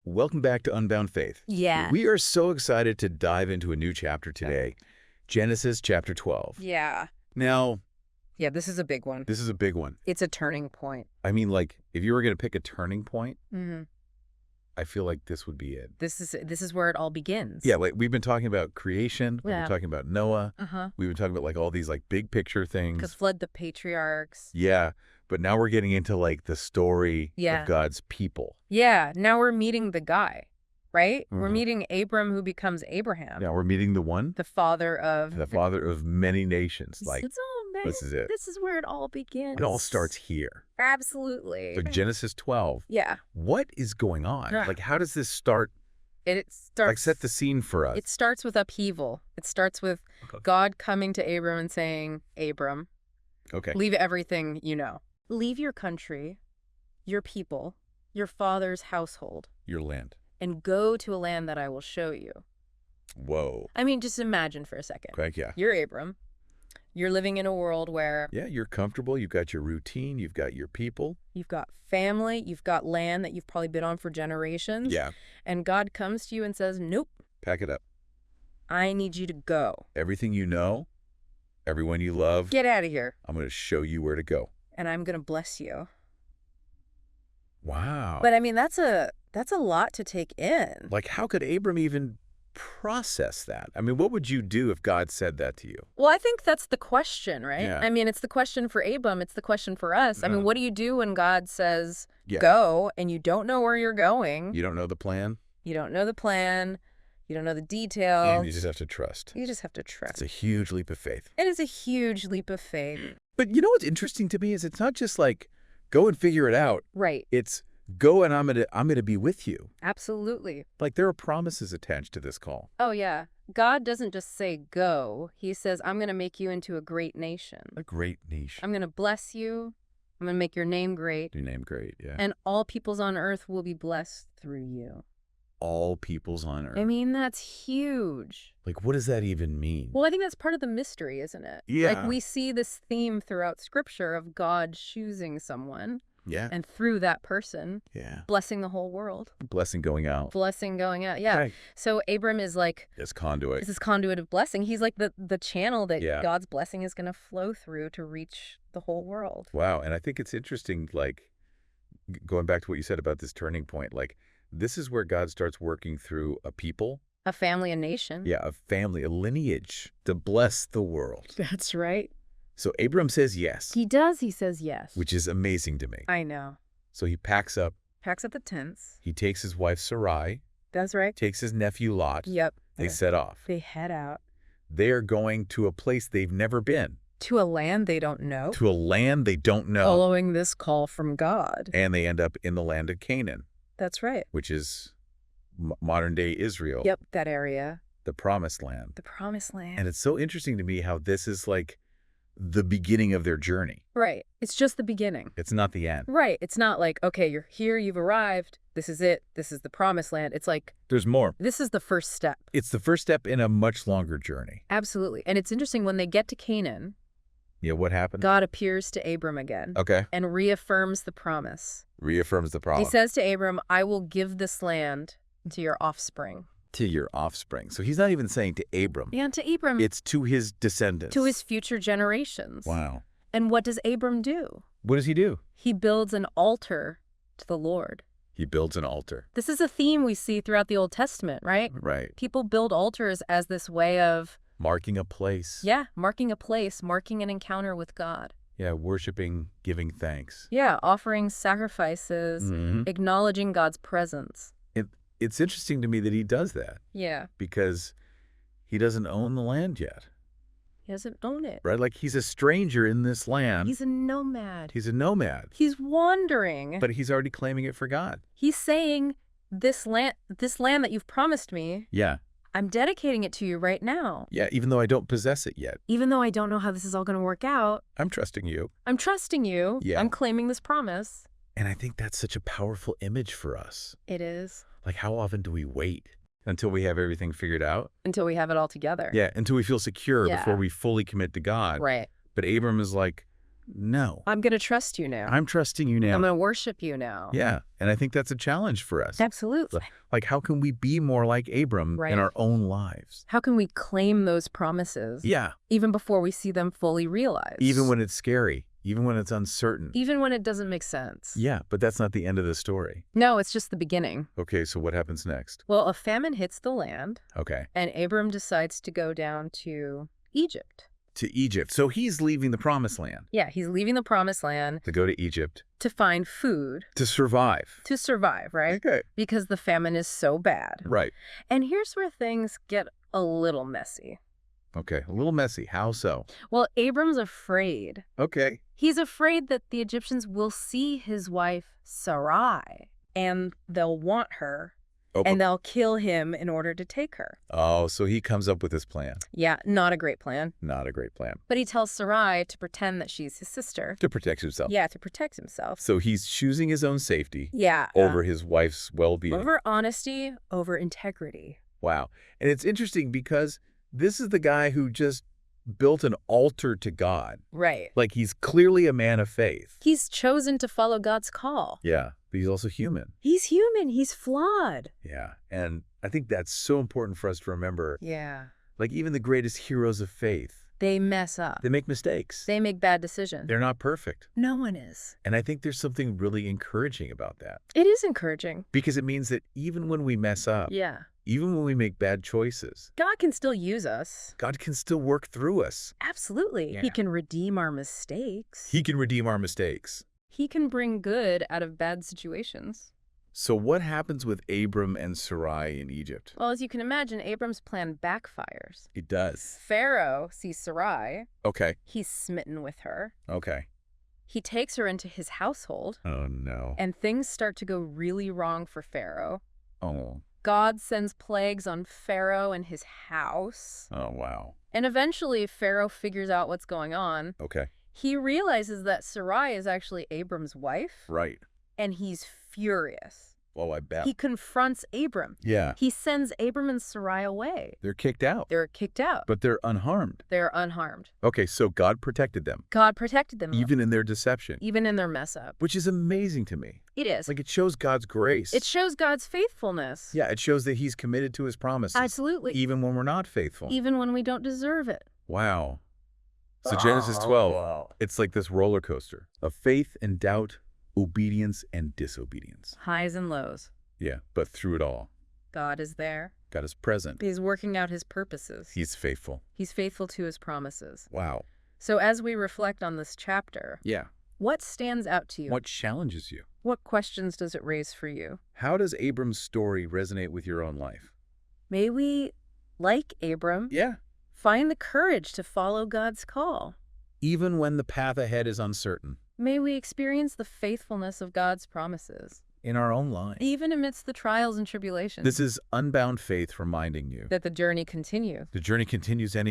Welcome back to Unbound Faith. Yeah. We are so excited to dive into a new chapter today, Genesis chapter 12. Yeah. Now, Yeah, this is a big one. this is a big one. It's a turning point. I mean, like, if you were going to pick a turning point, hmm I feel like this would be it. This is where it all begins. Yeah, like we've been talking about creation, we've Yeah. been talking about Noah, Uh-huh. we've been talking about like all these like big picture Because things. flood the patriarchs. Yeah, but now we're getting into like the story Yeah. of God's people. Yeah, now we're meeting the guy, right? We're Mhm. meeting Abram, who becomes Abraham, Now we're meeting the one, the father of... the father of many nations. Like, oh, man, this is it. This is where it all begins. It all starts here. Absolutely. So Genesis 12. Yeah. What is going on? Yeah. Like, how does this start? It starts... Like, set the scene for us. It starts with upheaval. It starts with Okay. God coming to Abram and saying, Abram, Okay. leave everything you know. Leave your country, your people, your father's household, Your land. and go to a land that I will show you. Whoa. I mean, just imagine for a second. Craig, yeah. You're Abram. You're living in a world where Yeah, you're comfortable. You've got your routine. You've got your people. you've got family, you've got land that you've probably been on for generations. Yeah. And God comes to you and says, nope, Pack it up. I need you to go. Everything you know, everyone you love, Get out of here. I'm going to show you where to go. And I'm going to bless you. Wow. But I mean, that's a lot to take in. Like, how could Abram even process that? I mean, what would you do if God said that to you? Well, I think that's the question, right? Yeah. I mean, it's the question for Abram. It's the question for us. I mean, Uh-huh. what do you do when God says, Yeah. go, and you don't know where you're going? You don't know the plan, You don't know the plan. You don't know the details. and you just have to trust. You just have to trust. It's a huge leap of faith. It is a huge leap of faith. But you know what's interesting to me is it's not just like, go and figure it out. Right. It's go and I'm gonna be with you. Absolutely. Like, there are promises attached to this call. Oh, yeah. God doesn't just say go. He says, I'm going to make you into a great nation. A great niche. I'm going to bless you. I'm going to make your name great. Your name great, yeah. And all peoples on earth will be blessed through you. All peoples on earth. I mean, that's huge. Like, what does that even mean? Well, I think that's part of the mystery, isn't it? Yeah. Like, we see this theme throughout Scripture of God choosing someone, Yeah. and through that person, Yeah. blessing the whole world. Blessing going out. Blessing going out. Yeah. Right. So Abram is like As conduit. this conduit of blessing. He's like the channel that Yeah. God's blessing is going to flow through to reach the whole world. Wow. And I think it's interesting, like, going back to what you said about this turning point, like, this is where God starts working through a people, A family, a nation. yeah, a family, a lineage to bless the world. That's right. So Abram says yes, He does. He says yes. which is amazing to me. I know. So he packs up, Packs up the tents. he takes his wife Sarai, That's right. takes his nephew Lot. Yep. They set off. They head out They are going to a place they've never been, to a land they don't know. to a land they don't know. Following this call from God. And they end up in the land of Canaan, That's right. which is modern-day Israel, Yep, that area. the promised land. The promised land. And it's so interesting to me how this is like the beginning of their journey. Right. It's just the beginning. It's not the end. Right. It's not like, okay, you're here, you've arrived. This is it. This is the promised land. It's like, There's more. this is the first step. It's the first step in a much longer journey. Absolutely. And it's interesting when they get to Canaan, Yeah, what happened? God appears to Abram again Okay. and reaffirms the promise. Reaffirms the promise. He says to Abram, I will give this land to your offspring. To your offspring. So he's not even saying to Abram. And to Abram, It's to his descendants. to his future generations. Wow. And what does Abram do? What does he do? He builds an altar to the Lord. He builds an altar. This is a theme we see throughout the Old Testament, right? Right. People build altars as this way of, Marking a place. yeah, marking a place, marking an encounter with God. Yeah, worshiping, giving thanks. Yeah, offering sacrifices, Mhm. acknowledging God's presence. It's interesting to me that he does that Yeah, because he doesn't own the land yet, he doesn't own it. right? Like, he's a stranger in this land. He's a nomad. He's a nomad, He's wandering. but he's already claiming it for God. He's saying, this land that you've promised me, Yeah. I'm dedicating it to you right now. Yeah, even though I don't possess it yet. Even though I don't know how this is all going to work out, I'm trusting you. I'm trusting you. Yeah. I'm claiming this promise. And I think that's such a powerful image for us. It is. Like, how often do we wait until we have everything figured out? Until we have it all together. Yeah, until we feel secure Yeah. before we fully commit to God. Right. But Abram is like, No. I'm going to trust you now. I'm trusting you I'm now. going to worship you now. Yeah, and I think that's a challenge for us. Absolutely. Like, how can we be more like Abram Right. in our own lives? How can we claim those promises Yeah, even before we see them fully realized? even when it's scary, even when it's uncertain. Even when it doesn't make sense. Yeah, but that's not the end of the story. No, it's just the beginning. Okay, so what happens next? Well, a famine hits the land, Okay, and Abram decides to go down to Egypt. to Egypt. So he's leaving the promised land Yeah, he's leaving the promised land to go to Egypt to find food to survive. to survive, right? Okay, Because the famine is so bad. right. And here's where things get a little messy. Okay, a little messy. How so? Well, Abram's afraid. Okay. He's afraid that the Egyptians will see his wife Sarai, and they'll want her, Oh, and they'll kill him in order to take her. oh, so he comes up with this plan. Yeah, not a great plan. Not a great plan. But he tells Sarai to pretend that she's his sister. To protect himself. Yeah, to protect himself. So he's choosing his own safety Yeah. over his wife's well-being. Over honesty, over integrity. Wow. And it's interesting because this is the guy who just built an altar to God. Right. Like, he's clearly a man of faith. He's chosen to follow God's call. Yeah, but he's also human. He's human. He's flawed. Yeah, and I think that's so important for us to remember. Yeah. Like, even the greatest heroes of faith, They mess up. they make mistakes. They make bad decisions. They're not perfect. No one is. And I think there's something really encouraging about that. It is encouraging. Because it means that even when we mess up, Yeah. even when we make bad choices, God can still use us. God can still work through us. Absolutely. Yeah. He can redeem our mistakes. He can redeem our mistakes. He can bring good out of bad situations. So what happens with Abram and Sarai in Egypt? Well, as you can imagine, Abram's plan backfires. It does. Pharaoh sees Sarai. Okay. He's smitten with her. Okay. He takes her into his household, Oh, no. and things start to go really wrong for Pharaoh. Oh. God sends plagues on Pharaoh and his house. Oh, wow. And eventually, Pharaoh figures out what's going on. Okay. He realizes that Sarai is actually Abram's wife, Right. and he's furious. Oh, I bet. He confronts Abram. Yeah. He sends Abram and Sarai away. They're kicked out. They're kicked out. But they're unharmed. They're unharmed. Okay, so God protected them, God protected them, even in their deception, even in their mess up. which is amazing to me. It is. Like, it shows God's grace. It shows God's faithfulness. Yeah, it shows that he's committed to his promises. Absolutely. Even when we're not faithful. Even when we don't deserve it. Wow. So Genesis 12, it's like this roller coaster of faith and doubt, obedience and disobedience. Highs and lows. Yeah, but through it all, God is there. God is present. He's working out his purposes. He's faithful. He's faithful to his promises. Wow. So as we reflect on this chapter, Yeah. what stands out to you? What challenges you? What questions does it raise for you? How does Abram's story resonate with your own life? May we, like Abram, Yeah. find the courage to follow God's call. Even when the path ahead is uncertain. May we experience the faithfulness of God's promises, In our own lives. even amidst the trials and tribulations. This is Unbound Faith reminding you. That the journey continues. The journey continues